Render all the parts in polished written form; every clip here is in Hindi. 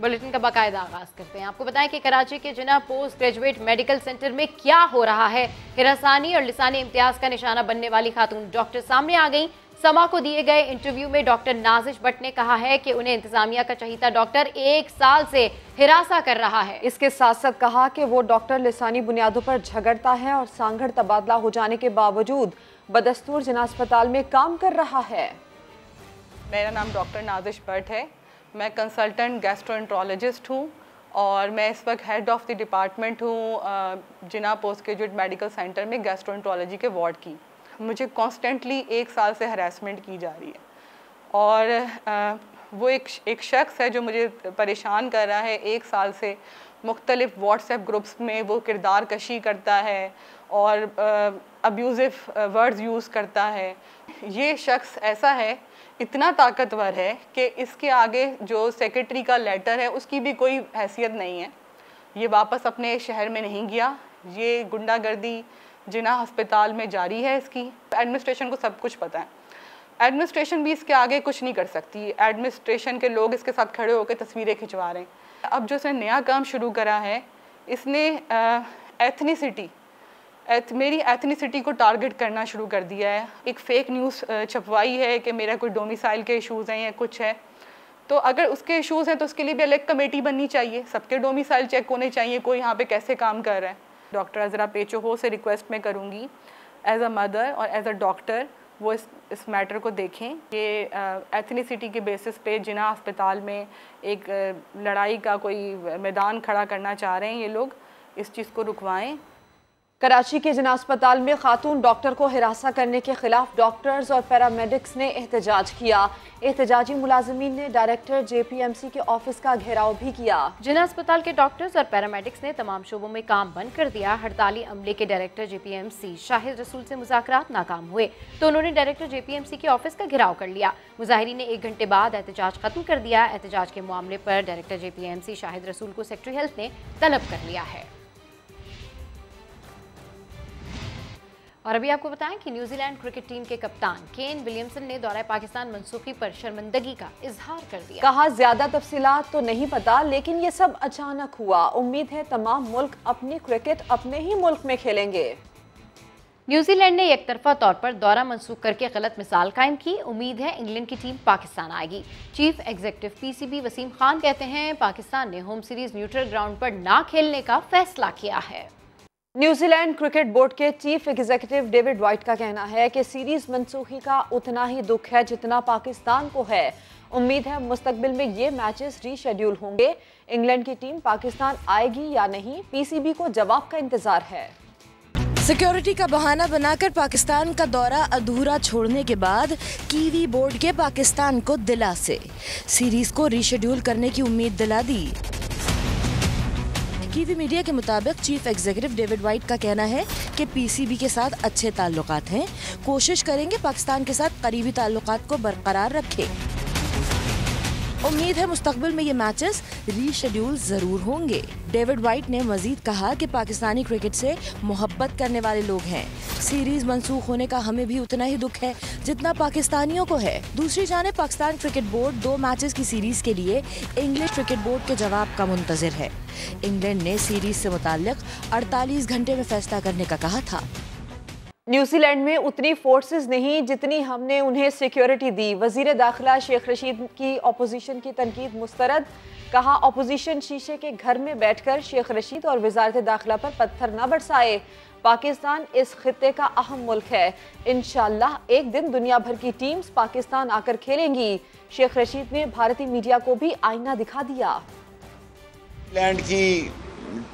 बुलेटिन का बाकायदा आगाज करते हैं। आपको बताएं कि कराची के जिना पोस्ट ग्रेजुएट मेडिकल सेंटर में क्या हो रहा है। हिरासानी और लिसानी इम्तियाज का निशाना बनने वाली खातून डॉक्टर सामने आ गई। समा को दिए गए इंटरव्यू में डॉक्टर नाजिश भट्ट ने कहा है कि उन्हें इंतजामिया का चहीता डॉक्टर 1 साल से हिरासा कर रहा है। इसके साथ साथ कहा कि वो डॉक्टर लिसानी बुनियादों पर झगड़ता है और सांगड़ तबादला हो जाने के बावजूद बदस्तूर जिना अस्पताल में काम कर रहा है। मेरा नाम डॉक्टर नाजिश भट्ट है। मैं कंसल्टेंट गैस्ट्रोएंट्रोलॉजिस्ट हूँ और मैं इस वक्त हेड ऑफ़ द डिपार्टमेंट हूँ जिना पोस्ट ग्रेजुएट मेडिकल सेंटर में गैस्ट्रोएंट्रोलॉजी के वार्ड की। मुझे कॉन्स्टेंटली 1 साल से हरासमेंट की जा रही है और वो एक शख्स है जो मुझे परेशान कर रहा है 1 साल से। मुख्तलिफ व्हाट्सएप ग्रुप्स में वो किरदार कशी करता है और अब्यूज़िव वर्ड्स यूज़ करता है। ये शख्स ऐसा है, इतना ताकतवर है कि इसके आगे जो सेक्रेटरी का लेटर है उसकी भी कोई हैसियत नहीं है। ये वापस अपने शहर में नहीं गया। ये गुंडागर्दी जिना अस्पताल में जारी है। इसकी एडमिनिस्ट्रेशन को सब कुछ पता है। एडमिनिस्ट्रेशन भी इसके आगे कुछ नहीं कर सकती। एडमिनिस्ट्रेशन के लोग इसके साथ खड़े होकर तस्वीरें खिंचवा रहे हैं। अब जो इसने नया काम शुरू करा है, इसने मेरी एथनिसिटी को टारगेट करना शुरू कर दिया है। एक फ़ेक न्यूज़ छपवाई है कि मेरा कोई डोमिसाइल के इशूज़ हैं या कुछ है। तो अगर उसके इशूज़ हैं तो उसके लिए भी अलग कमेटी बननी चाहिए। सबके डोमिसाइल चेक होने चाहिए, कोई यहाँ पे कैसे काम कर रहा है। डॉक्टर अज़रा पेचो से रिक्वेस्ट मैं करूँगी एज़ अ मदर और एज़ अ डॉक्टर वो इस मैटर को देखें कि एथनिसिटी के बेसिस पे जिना अस्पताल में एक लड़ाई का कोई मैदान खड़ा करना चाह रहे हैं ये लोग। इस चीज़ को रुकवाएं। कराची के जिना अस्पताल में खातून डॉक्टर को हिरासा करने के खिलाफ डॉक्टर्स और पैरामेडिक्स ने एहतजाज किया। एहतजाजी मुलाजमीन ने डायरेक्टर JPMC के ऑफिस का घेराव भी किया। जिना अस्पताल के डॉक्टर्स और पैरामेडिक्स ने तमाम शोबों में काम बंद कर दिया। हड़ताली अमले के डायरेक्टर JPMC शाहिद रसूल से मुज़ाकरात नाकाम हुए तो उन्होंने डायरेक्टर JPMC के ऑफिस का घेराव कर लिया। मुजाहिरीन ने 1 घंटे बाद एहतजाज खत्म कर दिया। एहतजाज के मामले पर डायरेक्टर JPMC शाहिद रसूल को सेक्रेटरी हेल्थ ने तलब कर लिया है। और अभी आपको बताएं कि न्यूजीलैंड क्रिकेट टीम के कप्तान केन विलियमसन ने दौरा पाकिस्तान मनसूखी पर शर्मिंदगी का इजहार कर दिया। कहा ज्यादा तफसीलात तो नहीं पता, लेकिन ये सब अचानक हुआ। उम्मीद है तमाम मुल्क अपनी क्रिकेट अपने ही मुल्क में खेलेंगे। न्यूजीलैंड ने एक तरफा तौर पर दौरा मनसूख करके गलत मिसाल कायम की। उम्मीद है इंग्लैंड की टीम पाकिस्तान आएगी। Chief executive PCB Wasim Khan कहते हैं पाकिस्तान ने होम सीरीज न्यूट्रल ग्राउंड पर ना खेलने का फैसला किया है। न्यूजीलैंड क्रिकेट बोर्ड के चीफ एग्जीक्यूटिव डेविड वाइट का कहना है कि सीरीज मनसूखी का उतना ही दुख है जितना पाकिस्तान को है। उम्मीद है मुस्तकबिल में ये मैचेस रीशेड्यूल होंगे। इंग्लैंड की टीम पाकिस्तान आएगी या नहीं, PCB को जवाब का इंतजार है। सिक्योरिटी का बहाना बनाकर पाकिस्तान का दौरा अधूरा छोड़ने के बाद कीवी बोर्ड के पाकिस्तान को दिलासे, सीरीज को रीशेड्यूल करने की उम्मीद दिला दी। कीवी मीडिया के मुताबिक चीफ एग्जीक्यूटिव डेविड वाइट का कहना है कि PCB के साथ अच्छे ताल्लुकात हैं, कोशिश करेंगे पाकिस्तान के साथ करीबी ताल्लुकात को बरकरार रखें। उम्मीद है मुस्तकबिल में ये मैचेस रीशेड्यूल जरूर होंगे। डेविड वाइट ने मजीद कहा कि पाकिस्तानी क्रिकेट से मोहब्बत करने वाले लोग हैं। सीरीज मंसूख होने का हमें भी उतना ही दुख है जितना पाकिस्तानियों को है। दूसरी जाने पाकिस्तान क्रिकेट बोर्ड 2 मैचेस की सीरीज के लिए इंग्लिश क्रिकेट बोर्ड के जवाब का मुंतजिर है। इंग्लैंड ने सीरीज से मुताल्लिक 48 घंटे में फैसला करने का कहा था। न्यूजीलैंड में उतनी फोर्सेस नहीं जितनी हमने उन्हें सिक्योरिटी दी। वजीर दाखिला शेख रशीद की अपोजिशन की तनकीद मुस्तरद। कहा अपोजिशन शीशे के घर में बैठकर शेख रशीद और वजारत दाखिला पर पत्थर न बरसाए। पाकिस्तान इस खित्ते का अहम मुल्क है। इंशाअल्लाह एक दिन दुनिया भर की टीम्स पाकिस्तान आकर खेलेंगी। शेख रशीद ने भारतीय मीडिया को भी आईना दिखा दिया। न्यूजीलैंड की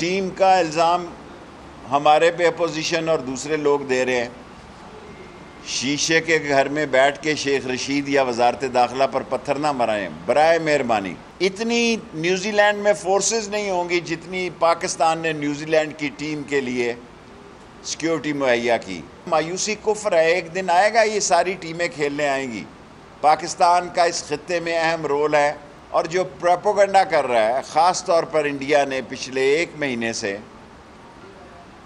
टीम का इल्ज़ाम हमारे पे अपोजिशन और दूसरे लोग दे रहे हैं। शीशे के घर में बैठ के शेख रशीद या वजारत दाखिला पर पत्थर ना मराएं, बराए मेहरबानी। इतनी न्यूजीलैंड में फोर्सेस नहीं होंगी जितनी पाकिस्तान ने न्यूजीलैंड की टीम के लिए सिक्योरिटी मुहैया की। मायूसी कुफ्र है, एक दिन आएगा ये सारी टीमें खेलने आएंगी। पाकिस्तान का इस खित्ते में अहम रोल है और जो प्रोपेगेंडा कर रहा है ख़ास तौर पर इंडिया ने पिछले 1 महीने से,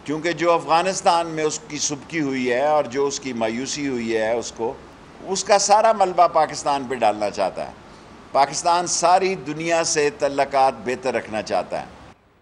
क्योंकि जो अफ़गानिस्तान में उसकी सुबकी हुई है और जो उसकी मायूसी हुई है उसका सारा मलबा पाकिस्तान पे डालना चाहता है। पाकिस्तान सारी दुनिया से तल्लकात बेहतर रखना चाहता है।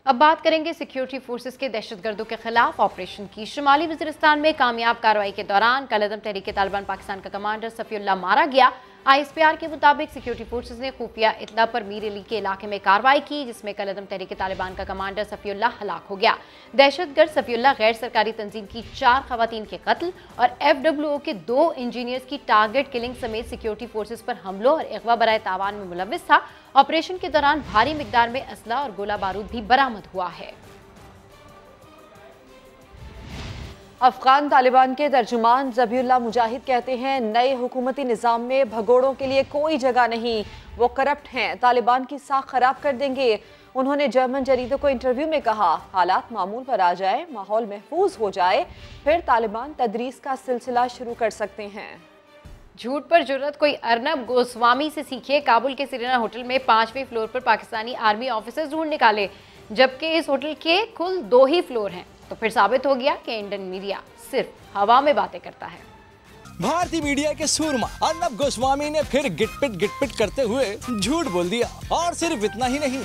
अब बात करेंगे सिक्योरिटी फोर्सेस के दहशतगर्दों के खिलाफ ऑपरेशन की। शुमाली वज़ीरिस्तान में कामयाब कार्रवाई के दौरान कलअदम तहरीक तालिबान पाकिस्तान का कमांडर सफ़ीउल्लाह मारा गया। ISPR के मुताबिक सिक्योरिटी फोर्सेस ने खुफिया इत्तला पर मीर अली के इलाके में कार्रवाई की, जिसमें कलअदम तहरीक तालिबान का कमांडर सफ़ीउल्लाह हलाक हो गया। दहशतगर्द सफ़ीउल्लाह गैर सरकारी तंजीम की 4 खवातीन के कत्ल और FWO के 2 इंजीनियर्स की टारगेट किलिंग समेत सिक्योरिटी फोर्सेस पर हमलों और अगवा बराए तावान में मुलव्विस था। ऑपरेशन के दौरान भारी मिकदार में असला और गोला बारूद भी बरामद हुआ है। अफगान तालिबान के तर्जुमान ज़बीउल्लाह मुजाहिद कहते हैं, नए हुकूमती निज़ाम में भगोड़ों के लिए कोई जगह नहीं, वो करप्ट हैं, तालिबान की साख खराब कर देंगे। उन्होंने जर्मन जरीदों को इंटरव्यू में कहा, हालात मामूल पर आ जाए, माहौल महफूज हो जाए, फिर तालिबान तदरीस का सिलसिला शुरू कर सकते हैं। झूठ पर जुर्रत कोई अर्नब गोस्वामी से सीखे। काबुल के सिरेना होटल में 5वें फ्लोर पर पाकिस्तानी आर्मी ऑफिसर्स ढूंढ निकाले, जबकि इस होटल के कुल 2 ही फ्लोर हैं। तो फिर साबित हो गया कि इंडियन मीडिया सिर्फ हवा में बातें करता है। भारतीय मीडिया के सूरमा अर्नब गोस्वामी ने फिर गिटपिट करते हुए झूठ बोल दिया, और सिर्फ इतना ही नहीं,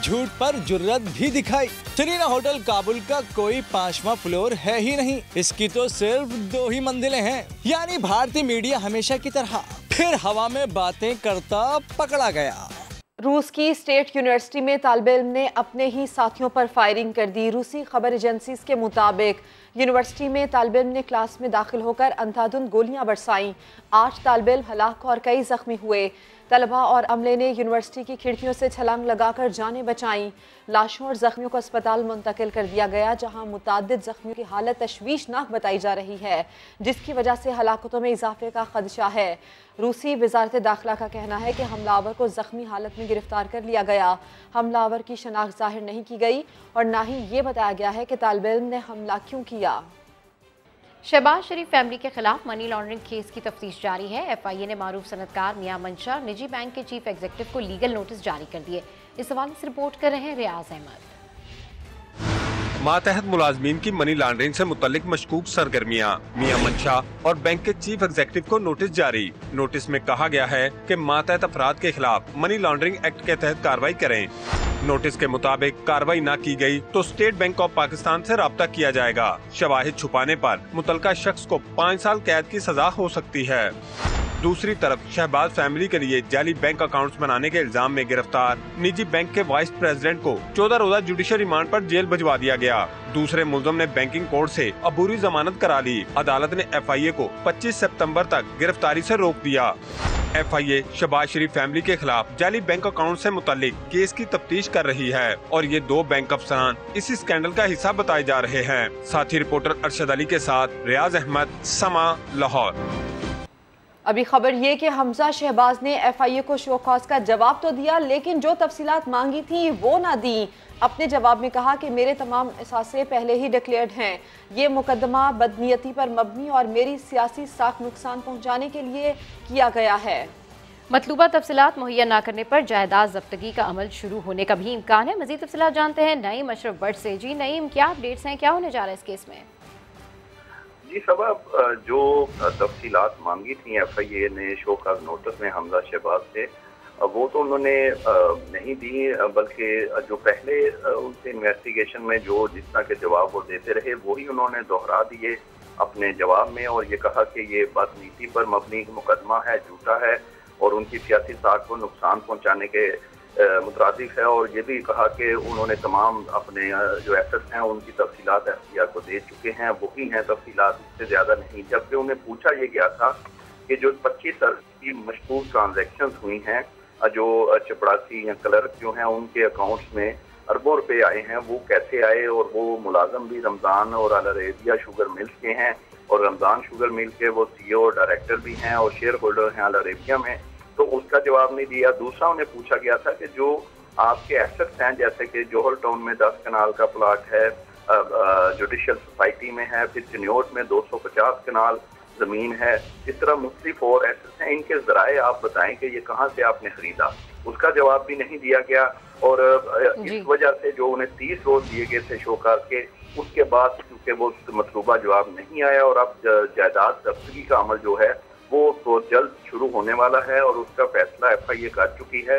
झूठ पर जुर्रत भी दिखाई। सिरेना होटल काबुल का कोई 5वां फ्लोर है ही नहीं, इसकी तो सिर्फ 2 ही मंजिलें हैं। यानी भारतीय मीडिया हमेशा की तरह फिर हवा में बातें करता पकड़ा गया। रूस की स्टेट यूनिवर्सिटी में तालिबे इल्म ने अपने ही साथियों पर फायरिंग कर दी। रूसी खबर एजेंसीज के मुताबिक यूनिवर्सिटी में तालिबे इल्म ने क्लास में दाखिल होकर अंधाधुंध गोलियां बरसाईं। 8 तालिबे इल्म हलाक और कई जख्मी हुए। तलबा और अमले ने यूनिवर्सिटी की खिड़कियों से छलांग लगाकर जानें बचाईं। लाशों और जख्मियों को अस्पताल मुंतकिल कर दिया गया, जहां मुताद्दिद जख्मियों की हालत तशवीशनाक बताई जा रही है, जिसकी वजह से हलाकतों में इजाफे का खदशा है। रूसी वजारत दाखिला का कहना है कि हमलावर को जख्मी हालत में गिरफ्तार कर लिया गया। हमलावर की शनाख्त जाहिर नहीं की गई और ना ही ये बताया गया है कि तालिबे इल्म ने हमला क्यों किया। शहबाज शरीफ फैमिली के खिलाफ मनी लॉन्ड्रिंग केस की तफ्तीश जारी है। FIA ने मारूफ सनतकार मियां मंशा और निजी बैंक के चीफ एग्जीक्यूटिव को लीगल नोटिस जारी कर दिए। इस हवाले से रिपोर्ट कर रहे हैं रियाज अहमद। मातहत मुलाजमीन की मनी लॉन्ड्रिंग से मुतल्लिक मशकूक सरगर्मियां, मियां मंशा और बैंक के चीफ एग्जीक्यूटिव को नोटिस जारी। नोटिस में कहा गया है कि मातहत अफराद के खिलाफ मनी लॉन्ड्रिंग एक्ट के तहत कार्रवाई करें। नोटिस के मुताबिक कार्रवाई न की गई तो स्टेट बैंक ऑफ पाकिस्तान से राब्ता किया जाएगा। शवाहिद छुपाने पर मुतल्लिका शख्स को 5 साल कैद की सजा हो सकती है। दूसरी तरफ शहबाज फैमिली के लिए जाली बैंक अकाउंट्स बनाने के इल्जाम में गिरफ्तार निजी बैंक के वाइस प्रेसिडेंट को 14 रोजा जुडिशल रिमांड पर जेल भिजवा दिया गया। दूसरे मुल्ज़िम ने बैंकिंग कोर्ट से अबूरी जमानत करा ली। अदालत ने FIA को 25 सितंबर तक गिरफ्तारी से रोक दिया। FIA शहबाज शरीफ फैमिली के खिलाफ जाली बैंक अकाउंट से मुतल्लिक केस की तफ्तीश कर रही है और ये 2 बैंक अफसरान इसी स्कैंडल का हिस्सा बताए जा रहे हैं। साथी रिपोर्टर अरशद अली के साथ रियाज अहमद, समा, लाहौर। अभी खबर ये कि हमजा शहबाज ने FIA को शो कॉज का जवाब तो दिया, लेकिन जो तफसीलात मांगी थी वो ना दी। अपने जवाब में कहा कि मेरे तमाम असासे पहले ही डिक्लेयर्ड हैं, ये मुकदमा बदनीयती पर मबनी और मेरी सियासी साख नुकसान पहुंचाने के लिए किया गया है। मतलूबा तफसीलात मुहैया न करने पर जायदाद जब्तगी का अमल शुरू होने का भी इम्कान है। मजीद तफसीलात जानते हैं नईम अशरफ भट्ट से। जी नईम, क्या अपडेट्स हैं, क्या होने जा रहा है इस केस में? जी सबब जो तफसीलात मांगी थी FIA ने शो का नोटिस में हमजा शहबाज से, वो तो उन्होंने नहीं दी, बल्कि जो पहले उनसे इन्वेस्टिगेशन में जो जिस तरह के जवाब वो देते रहे वही उन्होंने दोहरा दिए अपने जवाब में, और ये कहा कि ये बदनीति पर मबनी मुकदमा है, झूठा है और उनकी सियासी साख को नुकसान पहुँचाने के मुतरादिफ है। और ये भी कहा कि उन्होंने तमाम अपने जो एसेट्स हैं उनकी तफसीलात FIA को दे चुके हैं, वही हैं तफसीलात, इससे ज़्यादा नहीं। जबकि उन्हें पूछा ये गया था कि जो 25 अरब की मशहूर ट्रांजेक्शन हुई हैं, जो चपड़ासी या क्लर्क जो हैं उनके अकाउंट्स में अरबों रुपए आए हैं, वो कैसे आए, और वो मुलाजम भी रमज़ान और अल अरेबिया शुगर मिल्स के हैं, और रमज़ान शुगर मिल के वो CEO और डायरेक्टर भी हैं और शेयर होल्डर हैं अल अरेबिया में, तो उसका जवाब नहीं दिया। दूसरा उन्हें पूछा गया था कि जो आपके एसेट्स हैं, जैसे कि जोहर टाउन में 10 कनाल का प्लाट है, जुडिशल सोसाइटी में है, फिर चिन्योट में 250 कनाल ज़मीन है, इस तरह मुख्तलिफ और एसेट्स हैं, इनके ज़राए आप बताएं कि ये कहाँ से आपने ख़रीदा, उसका जवाब भी नहीं दिया गया। और इस वजह से जो उन्हें 30 रोज दिए गए थे शोकार के, उसके बाद क्योंकि वो मतलूबा जवाब नहीं आया और अब जायदाद जब्तगी का अमल जो है वो तो जल्द शुरू होने वाला है और उसका फैसला FIA कर चुकी है।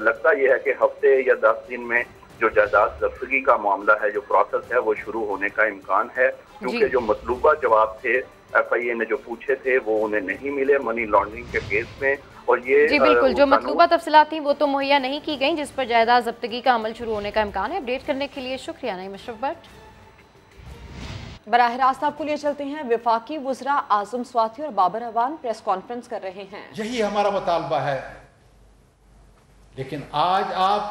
लगता यह है कि हफ्ते या 10 दिन में जो जायदाद जब्तगी का मामला है, जो प्रोसेस है, वो शुरू होने का इम्कान है, क्योंकि जो मतलूबा जवाब थे FIA ने जो पूछे थे वो उन्हें नहीं मिले मनी लॉन्ड्रिंग के केस में। और ये जी बिल्कुल, जो मतलूबा तफसीलात थी वो तो मुहैया नहीं की गई, जिस पर जायदाद जब्तगी का अमल शुरू होने का इम्कान है। अपडेट करने के लिए शुक्रिया नईम अशरफ भट्ट। बराह रास्त आपको लिए चलते हैं। वफाकी वज़रा आज़म स्वाति और बाबर अवान प्रेस कॉन्फ्रेंस कर रहे हैं। यही हमारा मुतालबा है, लेकिन आज आप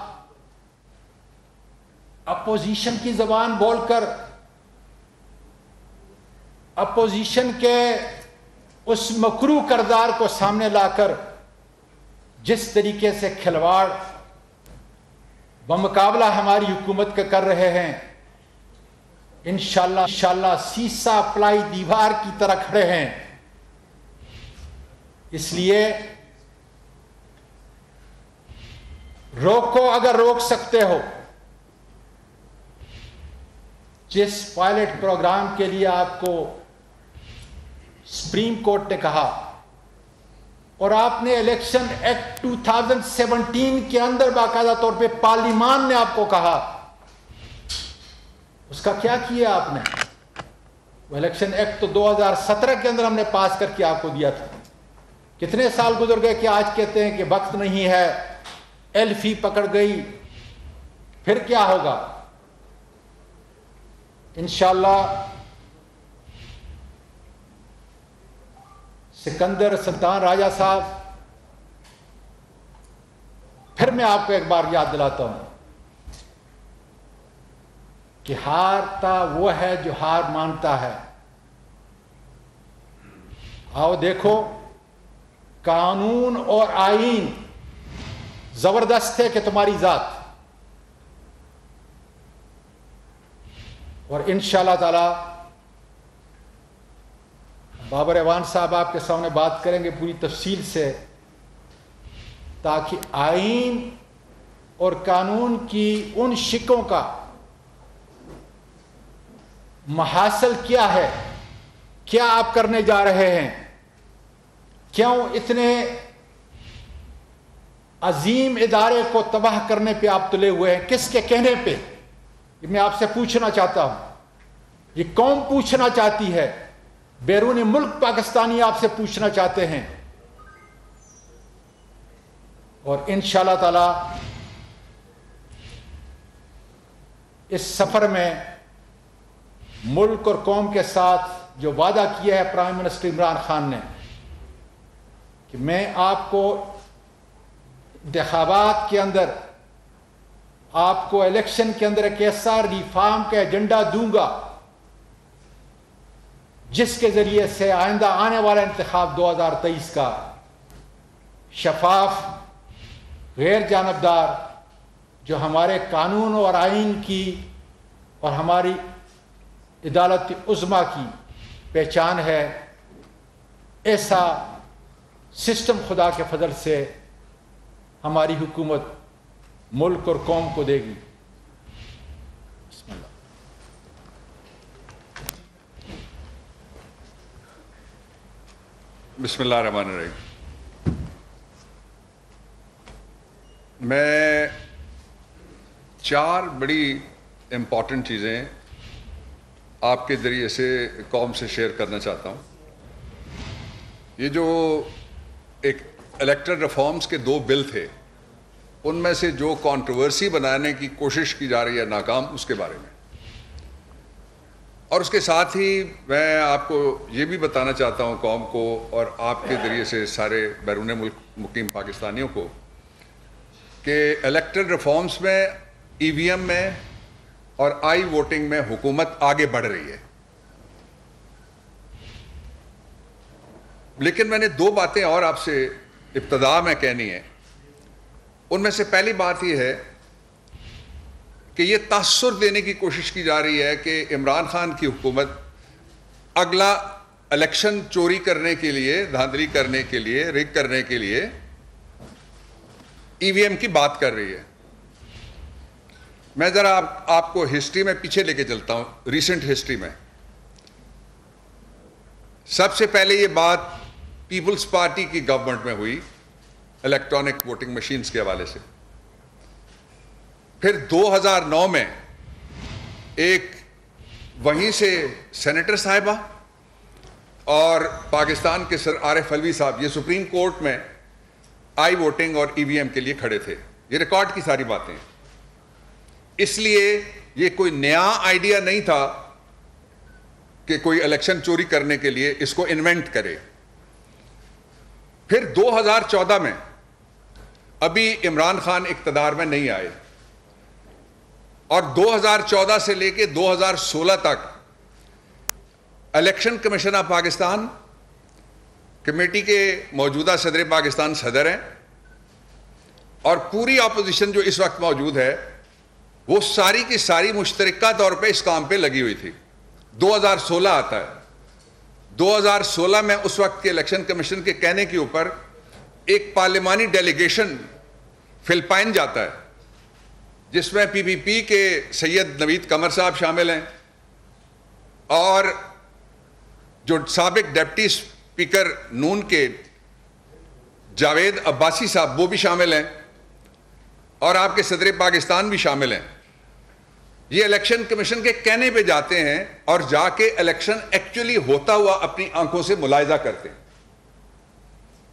अपोजिशन की जबान बोलकर अपोजिशन के उस मकरू करदार को सामने लाकर जिस तरीके से खिलवाड़ बमुकाबला हमारी हुकूमत के कर रहे हैं, इंशाल्लाह सीसा प्लाई दीवार की तरह खड़े हैं। इसलिए रोको अगर रोक सकते हो। जिस पायलट प्रोग्राम के लिए आपको सुप्रीम कोर्ट ने कहा और आपने इलेक्शन एक्ट 2017 के अंदर बाकायदा तौर पे पार्लिमान ने आपको कहा, उसका क्या किया आपने? वो इलेक्शन एक्ट तो 2017 के अंदर हमने पास करके आपको दिया था। कितने साल गुजर गए कि आज कहते हैं कि वक्त नहीं है, एल्फी पकड़ गई, फिर क्या होगा? इंशाअल्लाह सिकंदर सुल्तान राजा साहब, फिर मैं आपको एक बार याद दिलाता हूं कि हारता वो है जो हार मानता है। आओ देखो, कानून और आईन जबरदस्त है कि तुम्हारी जात, और इंशाअल्लाह ताला बाबर अवान साहब आपके सामने बात करेंगे पूरी तफसील से, ताकि आईन और कानून की उन शिकों का महासल क्या है, क्या आप करने जा रहे हैं, क्यों इतने अजीम इदारे को तबाह करने पे आप तुले हुए हैं, किसके कहने पे? ये मैं आपसे पूछना चाहता हूं। ये कौम पूछना चाहती है, बैरून मुल्क पाकिस्तानी आपसे पूछना चाहते हैं। और इंशाअल्लाह ताला इस सफर में मुल्क और कौम के साथ जो वादा किया है प्राइम मिनिस्टर इमरान खान ने कि मैं आपको इंतखाबात के अंदर, आपको इलेक्शन के अंदर एक ऐसा रिफॉर्म का एजेंडा दूंगा जिसके जरिए से आइंदा आने वाला इंतखाब 2023 का शफाफ, गैर जानबदार, जो हमारे कानून और आईन की और हमारी अदालत उज़्मा की पहचान है, ऐसा सिस्टम खुदा के फजल से हमारी हुकूमत मुल्क और कौम को देगी। बिस्मिल्लाहिर्रहमानिर्रहीम। मैं 4 बड़ी इम्पॉर्टेंट चीज़ें आपके ज़रिए से कौम से शेयर करना चाहता हूँ। ये जो एक इलेक्टरल रिफॉर्म्स के 2 बिल थे, उनमें से जो कंट्रोवर्सी बनाने की कोशिश की जा रही है नाकाम, उसके बारे में, और उसके साथ ही मैं आपको ये भी बताना चाहता हूँ कौम को और आपके ज़रिए से सारे बैरून मुल्क मुकीम पाकिस्तानियों को कि इलेक्टरल रिफॉर्म्स में, EVM में और आई वोटिंग में हुकूमत आगे बढ़ रही है। लेकिन मैंने 2 बातें और आपसे इब्तदा में कहनी है। उनमें से पहली बात यह है कि यह तासुर देने की कोशिश की जा रही है कि इमरान खान की हुकूमत अगला इलेक्शन चोरी करने के लिए, धांधली करने के लिए, रिग करने के लिए EVM की बात कर रही है। मैं जरा आपको हिस्ट्री में पीछे लेके चलता हूं, रिसेंट हिस्ट्री में। सबसे पहले ये बात पीपल्स पार्टी की गवर्नमेंट में हुई इलेक्ट्रॉनिक वोटिंग मशीन्स के हवाले से। फिर 2009 में एक वहीं से सेनेटर साहिबा और पाकिस्तान के सर आरिफ अलवी साहब, ये सुप्रीम कोर्ट में आई वोटिंग और ईवीएम के लिए खड़े थे। ये रिकॉर्ड की सारी बातें हैं। इसलिए ये कोई नया आइडिया नहीं था कि कोई इलेक्शन चोरी करने के लिए इसको इन्वेंट करे। फिर 2014 में अभी इमरान खान इक्तदार में नहीं आए और 2014 से लेके 2016 तक election commission of Pakistan committee के मौजूदा सदर पाकिस्तान सदर हैं और पूरी अपोजिशन जो इस वक्त मौजूद है वो सारी की सारी मुश्तरका तौर पे इस काम पे लगी हुई थी। 2016 आता है, 2016 में उस वक्त के इलेक्शन कमीशन के कहने के ऊपर एक पार्लिमानी डेलीगेशन फिलिपाइन जाता है जिसमें पीपीपी के सैयद नवीद कमर साहब शामिल हैं और जो साबिक डिप्टी स्पीकर नून के जावेद अब्बासी साहब वो भी शामिल हैं और आपके सदर पाकिस्तान भी शामिल हैं। ये इलेक्शन कमीशन के कहने पे जाते हैं और जाके इलेक्शन एक्चुअली होता हुआ अपनी आंखों से मुलाहिजा करते हैं।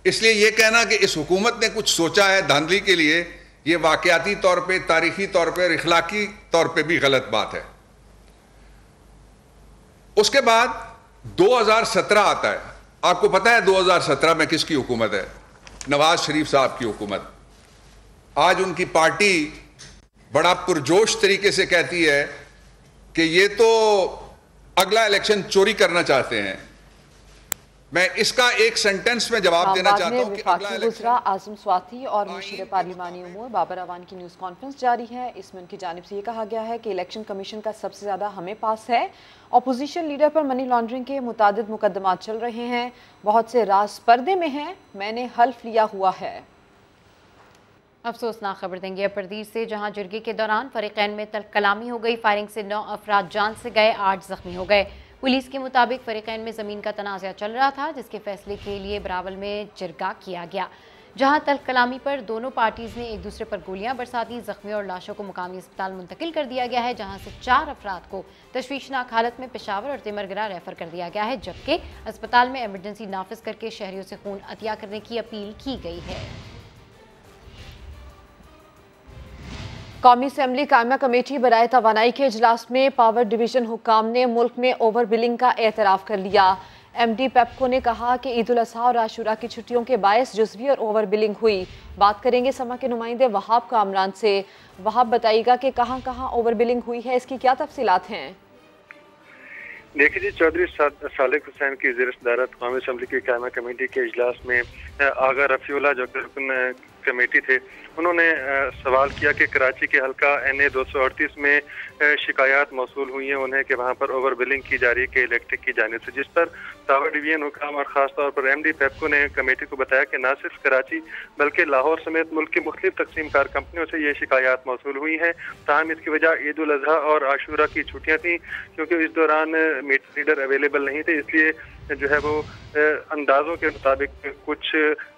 इसलिए ये कहना कि इस हुकूमत ने कुछ सोचा है धांधली के लिए, ये वाकयाती तौर पे, तारीखी तौर पे, इखलाकी तौर पे भी गलत बात है। उसके बाद 2017 आता है। आपको पता है 2017 में किसकी हुकूमत है? नवाज शरीफ साहब की हुकूमत। आज उनकी पार्टी बड़ा पुरजोश तरीके से कहती है कि ये तो अगला इलेक्शन चोरी करना चाहते हैं। मैं इसका एक सेंटेंस में जवाब देना चाहता हूं कि अगला इलेक्शन आजम स्वाति और मुशीर पार्लिमानी उमूर बाबर अवान की न्यूज़ कॉन्फ्रेंस जारी है। इसमें उनकी जानिब से ये कहा गया है कि इलेक्शन कमीशन का सबसे ज़्यादा हमें पास है। अपोजिशन लीडर पर मनी लॉन्ड्रिंग के मुतादिद मुकदमात चल रहे हैं, बहुत से राज पर्दे में हैं, मैंने हल्फ लिया हुआ है। अफसोसनाक खबर देंगे अब परदीर से, जहां जुर्गी के दौरान फरीकैन में कलामी हो गई। फायरिंग से 9 अफराद जान से गए, 8 जख्मी हो गए। पुलिस के मुताबिक फरीकैन में ज़मीन का तनाज़ा चल रहा था जिसके फैसले के लिए बरावल में जिरगा किया गया, जहां तल्ख कलामी पर दोनों पार्टीज़ ने एक दूसरे पर गोलियां बरसा दी। जख्मी और लाशों को मुकामी अस्पताल मुंतकिल कर दिया गया है, जहां से 4 अफराद को तशवीशनाक हालत में पेशावर और तिमरगरा रेफर कर दिया गया है, जबकि अस्पताल में एमरजेंसी नाफिज करके शहरियों से खून अतिया करने की अपील की गई है। कौमी असम्बली कायमा कमेटी बराए तवानाई के इजलास में पावर डिवीजन हुक्काम ने मुल्क में ओवर बिलिंग का एतराफ़ कर लिया। MD पेप्को ने कहा कि ईद उल अज़हा और आशूरा की छुट्टियों के बायस जुज़वी और ओवर बिलिंग हुई। बात करेंगे समा के नुमाइंदे वहाब कामरान से। वहाब बताइएगा कि कहाँ कहाँ ओवर बिलिंग हुई है, इसकी क्या तफसीलात हैं? देखिए जी, चौधरी सालिक हुसैन की ज़ेर सदारत कौमी असम्बली की कायमा कमेटी के इजलास में आगा रफ़ीउल्लाह जो रुकन कमेटी थे, उन्होंने सवाल किया कि कराची के हल्का NA 238 में शिकायत मौसूल हुई हैं उन्हें कि वहाँ पर ओवर बिलिंग की जा रही है कि इलेक्ट्रिक की जाने से, जिस पर पावर डिवीजन हुकाम और ख़ासतौर पर MD पेप्को ने कमेटी को बताया कि न सिर्फ कराची बल्कि लाहौर समेत मुल्क की मुख्तलिफ तकसीम कार कंपनियों से ये शिकायत मौसूल हुई हैं। ताहम इसकी वजह ईद उल अज़हा और आशूरा की छुट्टियाँ थीं, क्योंकि इस दौरान मीटर रीडर अवेलेबल नहीं थे, इसलिए जो है वो अंदाज़ों के मुताबिक कुछ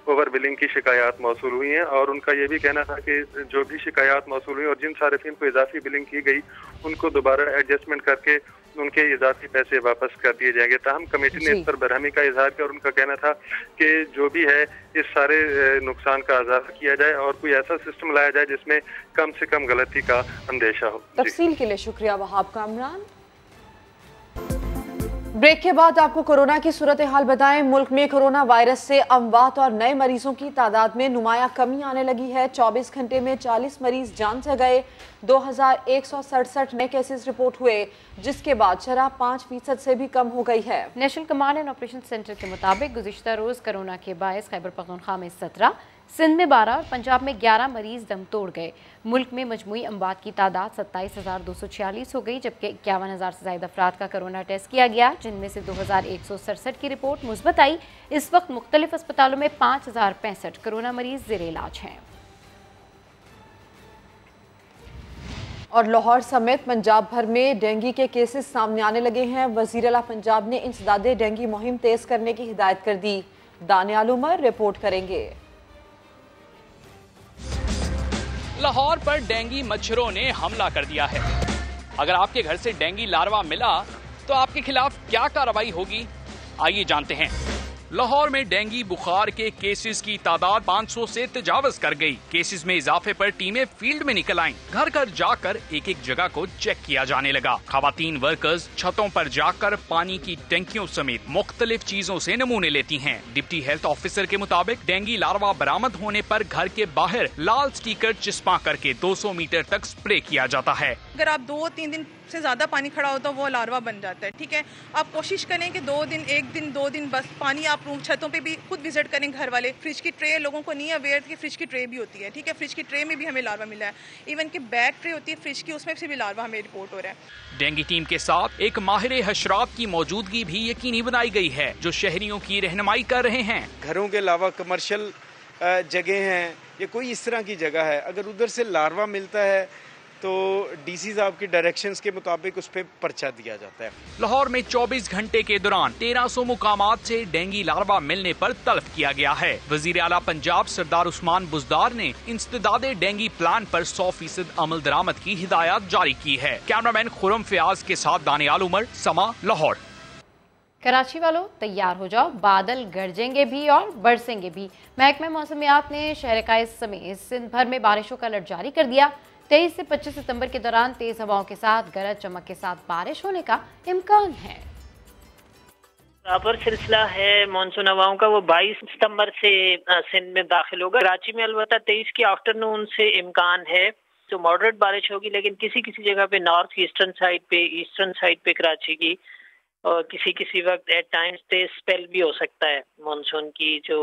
ओवर बिलिंग की शिकायत मौसूल हुई हैं। और उनका ये भी कहना था कि जो भी शिकायत मौसूल हुई और जिन सारिफिन को इजाफी बिलिंग की गई उनको दोबारा एडजस्टमेंट करके उनके इजाफी पैसे वापस कर दिए जाएंगे। ताहम कमेटी ने इस पर बरहमी का इजहार किया और उनका कहना था कि जो भी है इस सारे नुकसान का आज़ाद किया जाए और कोई ऐसा सिस्टम लाया जाए जिसमें कम से कम गलती का अंदेशा हो। तफसील के लिए शुक्रिया वहाब कामरान। ब्रेक के बाद आपको कोरोना की सूरत हाल बताएं। मुल्क में कोरोना वायरस से अमवात और नए मरीजों की तादाद में नुमाया कमी आने लगी है। 24 घंटे में 40 मरीज जान से गए, 2167 नए केसेस रिपोर्ट हुए, जिसके बाद शरह 5% से भी कम हो गई है। National command and operation centre के मुताबिक गुज़िश्ता रोज़ कोरोना के बायस खैबर पख्तूनख्वा में 17, सिंध में 12 और पंजाब में 11 मरीज दम तोड़ गए। मुल्क में मजमूई अमवात की तादाद 27,246 हो गई, जबकि 51,000 से ज़्यादा अफराद का कोरोना टेस्ट किया गया, जिनमें से 2,167 की रिपोर्ट मुस्बत आई। इस वक्त मुख्तलिफ अस्पतालों में 5,065 कोरोना मरीज ज़ेर इलाज हैं। और लाहौर समेत पंजाब भर में डेंगू के केसेस सामने आने लगे हैं। वज़ीर आला पंजाब ने इंसदादे डेंगू मुहिम तेज़ करने की हिदायत कर दी। दानियाल उमर रिपोर्ट करेंगे। लाहौर पर डेंगू मच्छरों ने हमला कर दिया है। अगर आपके घर से डेंगू लार्वा मिला तो आपके खिलाफ क्या कार्रवाई होगी, आइए जानते हैं। लाहौर में डेंगू बुखार के केसेस की तादाद 500 से तजावज कर गई। केसेस में इजाफे पर टीमें फील्ड में निकल आईं। घर घर जाकर एक एक जगह को चेक किया जाने लगा। खवातीन वर्कर्स छतों पर जाकर पानी की टंकियों समेत मुख्तलिफ चीजों से नमूने लेती हैं। डिप्टी हेल्थ ऑफिसर के मुताबिक डेंगू लार्वा बरामद होने पर घर के बाहर लाल स्टिकर चिपका करके 200 मीटर तक स्प्रे किया जाता है। अगर आप 2-3 दिन से ज्यादा पानी खड़ा होता है वो लार्वा बन जाता है। ठीक है, आप कोशिश करें कि 2 दिन, 1 दिन, 2 दिन बस पानी आप रूम छतों पे भी खुद विजिट करें घर वाले। फ्रिज की ट्रे लोगों को नहीं अवेयर कि फ्रिज की ट्रे भी होती है। ठीक है, फ्रिज की ट्रे में भी हमें लार्वा मिला है। इवन कि बैक ट्रे होती है फ्रिज की, उसमें से भी लार्वा हमें रिपोर्ट हो रहा है। डेंगू टीम के साथ एक माहिर हशरात की मौजूदगी भी यकीनी बनाई गई है जो शहरियों की रहनुमाई कर रहे हैं। घरों के अलावा कमर्शियल जगह हैं या कोई इस तरह की जगह है, अगर उधर से लार्वा मिलता है तो डीसी साहब की डायरेक्शंस के मुताबिक उस पर पर्चा दिया जाता है। लाहौर में 24 घंटे के दौरान 1300 मुकामात से डेंगू लार्वा मिलने पर तलब किया गया है। वजीर आला पंजाब सरदार उस्मान बुज़दार ने इंसदादे डेंगू प्लान पर 100% अमल दरामद की हिदायत जारी की है। कैमरामैन खुरम फयाज के साथ दानियाल उमर, समा, लाहौर। कराची वालों तैयार हो जाओ, बादल गरजेंगे भी और बरसेंगे भी। महकमा मौसमियात ने शहर कायस समेत सिंध भर में बारिशों का अलर्ट जारी कर दिया। 23 से 25 सितंबर के दौरान तेज हवाओं के साथ गरज चमक के साथ बारिश होने का इम्कान है। बराबर सिलसिला है मानसून हवाओं का, वो 22 सितंबर से सिंध में दाखिल होगा। कराची में अलबत्ता 23 के आफ्टरनून से इम्कान है तो मॉडरेट बारिश होगी, लेकिन किसी किसी जगह पे नॉर्थ ईस्टर्न साइड पे, ईस्टर्न साइड पे कराची की, और किसी किसी वक्त एट टाइम्स तेज स्पेल भी हो सकता है मानसून की, जो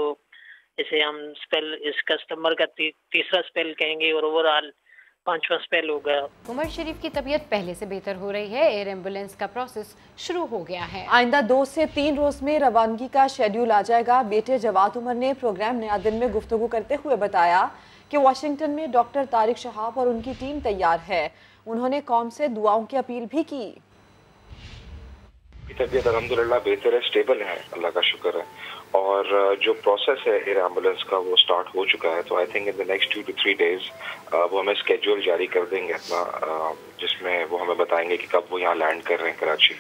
जैसे हम स्पेल इस सितंबर का तीसरा स्पेल कहेंगे और ओवरऑल 5वां स्पेल होगा। उमर शरीफ की तबीयत पहले से बेहतर हो रही है। एयर एम्बुलेंस का प्रोसेस शुरू हो गया है। आइंदा 2 से 3 रोज में रवानगी का शेड्यूल आ जाएगा। बेटे जवाद उमर ने प्रोग्राम नया दिन में गुफ्तगू करते हुए बताया कि वाशिंगटन में डॉक्टर तारिक शहाब और उनकी टीम तैयार है। उन्होंने कौम से दुआओं की अपील भी की। तबीयत अल्हम्दुलिल्लाह बेहतर है, स्टेबल है, अल्लाह का शुक्र है। और जो प्रोसेस है एयर एम्बुलेंस का वो स्टार्ट हो चुका है। तो I think in the next 2 to 3 days वो हमें स्केड्यूल जारी कर देंगे अपना, जिसमें वो हमें बताएंगे कि कब वो यहाँ लैंड कर रहे हैं कराची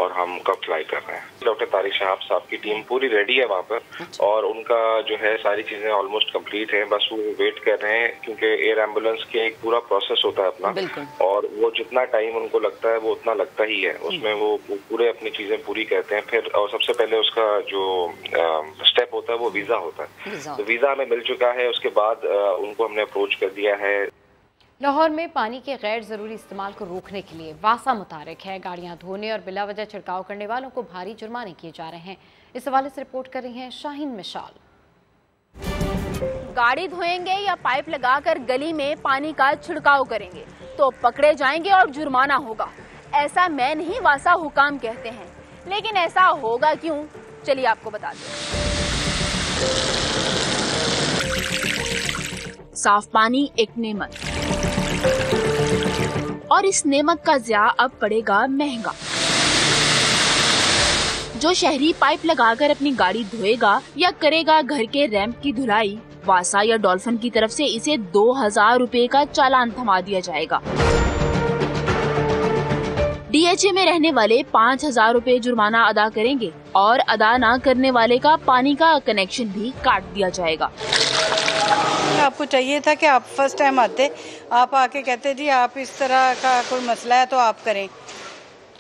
और हम कब फ्लाई कर रहे हैं। डॉक्टर तारिक शहाब साहब की टीम पूरी रेडी है वहाँ पर और उनका जो है सारी चीजें ऑलमोस्ट कंप्लीट है। बस वो वेट कर रहे हैं क्योंकि एयर एम्बुलेंस के एक पूरा प्रोसेस होता है अपना, और वो जितना टाइम उनको लगता है वो उतना लगता ही है। उसमें वो पूरे अपनी चीजें पूरी करते हैं। फिर और सबसे पहले उसका जो स्टेप होता है वो वीजा होता है। तो वीजा हमें मिल चुका है, उसके बाद उनको हमने अप्रोच कर दिया है। लाहौर में पानी के गैर जरूरी इस्तेमाल को रोकने के लिए वासा मुतारिक है। गाड़ियां धोने और बिला वजह छिड़काव करने वालों को भारी जुर्माने किए जा रहे हैं। इस हवाले से रिपोर्ट कर रही हैं शाहीन मिशाल। गाड़ी धोएंगे या पाइप लगाकर गली में पानी का छिड़काव करेंगे तो पकड़े जाएंगे और जुर्माना होगा। ऐसा मैं नहीं, वासा हुकाम कहते हैं। लेकिन ऐसा होगा क्यों, चलिए आपको बता दें। साफ पानी एक नेमत, और इस नेमत का ज़िया अब पड़ेगा महंगा। जो शहरी पाइप लगाकर अपनी गाड़ी धोएगा या करेगा घर के रैंप की धुलाई, वासा या डॉल्फिन की तरफ से इसे 2000 रुपए का चालान थमा दिया जाएगा। डीएचए में रहने वाले 5000 रुपए जुर्माना अदा करेंगे और अदा न करने वाले का पानी का कनेक्शन भी काट दिया जाएगा। आपको चाहिए था कि आप फर्स्ट टाइम आते, आप आके कहते जी आप इस तरह का कोई मसला है तो आप करें।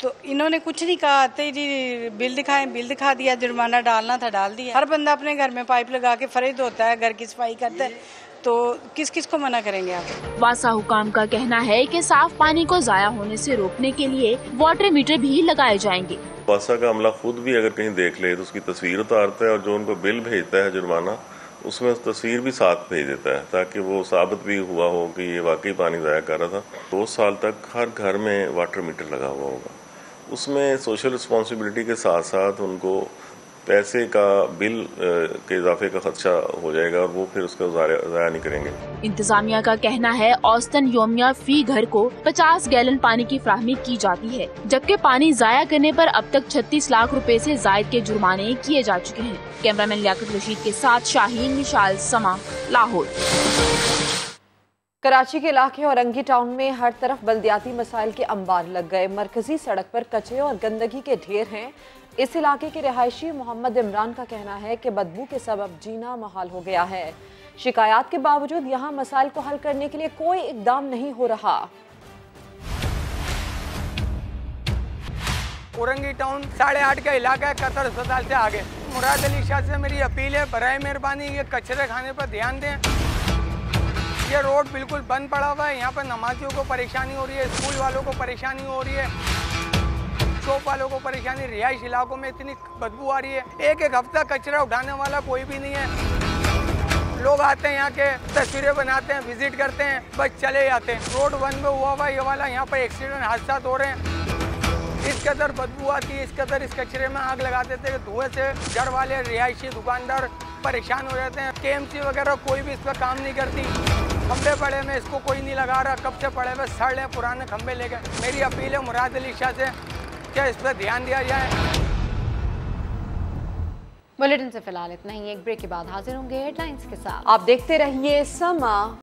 तो इन्होंने कुछ नहीं कहा, आते जी बिल दिखाएं, बिल दिखा दिया, जुर्माना डालना था डाल दिया। हर बंदा अपने घर में पाइप लगा के फर्ज होता है, घर की सफाई करता है, तो किस किस को मना करेंगे आप। वासा हुकाम का कहना है कि साफ पानी को जाया होने से रोकने के लिए वाटर मीटर भी लगाए जाएंगे। वासा का अमला खुद भी अगर कहीं देख ले तो उसकी तस्वीर उतारता है और जो उनको बिल भेजता है जुर्माना, उसमें तस्वीर भी साथ भेज देता है ताकि वो साबित भी हुआ हो कि ये वाकई पानी ज़ाया कर रहा था। 2 साल तक हर घर में वाटर मीटर लगा हुआ होगा। उसमें सोशल रिस्पॉन्सिबिलिटी के साथ साथ उनको पैसे का बिल के इजाफे का खदशा हो जाएगा और वो फिर उसका ज़ाया नहीं करेंगे। इंतजामिया का कहना है औसतन योमिया फी घर को 50 गैलन पानी की फराहमी की जाती है, जबकि पानी जाया करने पर अब तक 36 लाख रुपए से जायद के जुर्माने किए जा चुके हैं। कैमरामैन लियाकत रशीद के साथ शाहीन मिशाल, समा, लाहौर। कराची के इलाके और रंगी टाउन में हर तरफ बल्दियाती मसाइल के अंबार लग गए। मरकजी सड़क पर कचरे और गंदगी के ढेर हैं। इस इलाके के रिहायशी मोहम्मद इमरान का कहना है कि बदबू के सबब जीना मुहाल हो गया है। शिकायत के बावजूद यहाँ मसाइल को हल करने के लिए कोई इकदाम नहीं हो रहा। औरंगी टाउन 8.5 का इलाका है, कतर अस्पताल से आगे। मुराद अली शाह से मेरी अपील है, बराए मेहरबानी ये कचरे खाने पर ध्यान दें। ये रोड बिल्कुल बंद पड़ा हुआ है, यहाँ पर नमाजियों को परेशानी हो रही है, स्कूल वालों को परेशानी हो रही है, शॉप वालों को परेशानी, रिहाइश इलाकों में इतनी बदबू आ रही है। एक हफ्ता कचरा उठाने वाला कोई भी नहीं है। लोग आते हैं, यहाँ के तस्वीरें बनाते हैं, विजिट करते हैं, बस चले जाते हैं। रोड बंद हुआ हुआ ये वाला, यहाँ पर एक्सीडेंट हादसा हो रहे हैं। इस कदर बदबू आती है, इस कदर इस कचरे में आग लगा देते हैं, धुएं से घर वाले रिहायशी दुकानदार परेशान हो जाते हैं। KMC वगैरह कोई भी इस पर काम नहीं करती। खंबे पड़े में इसको कोई नहीं लगा रहा, कब से पड़े हुए सड़ रहे पुराने खंबे लेके। मेरी अपील है मुराद अली शाह से क्या इस पर ध्यान दिया जाए। बुलेटिन से फिलहाल इतना ही। एक ब्रेक के बाद हाजिर होंगे हेडलाइंस के साथ। आप देखते रहिए समा।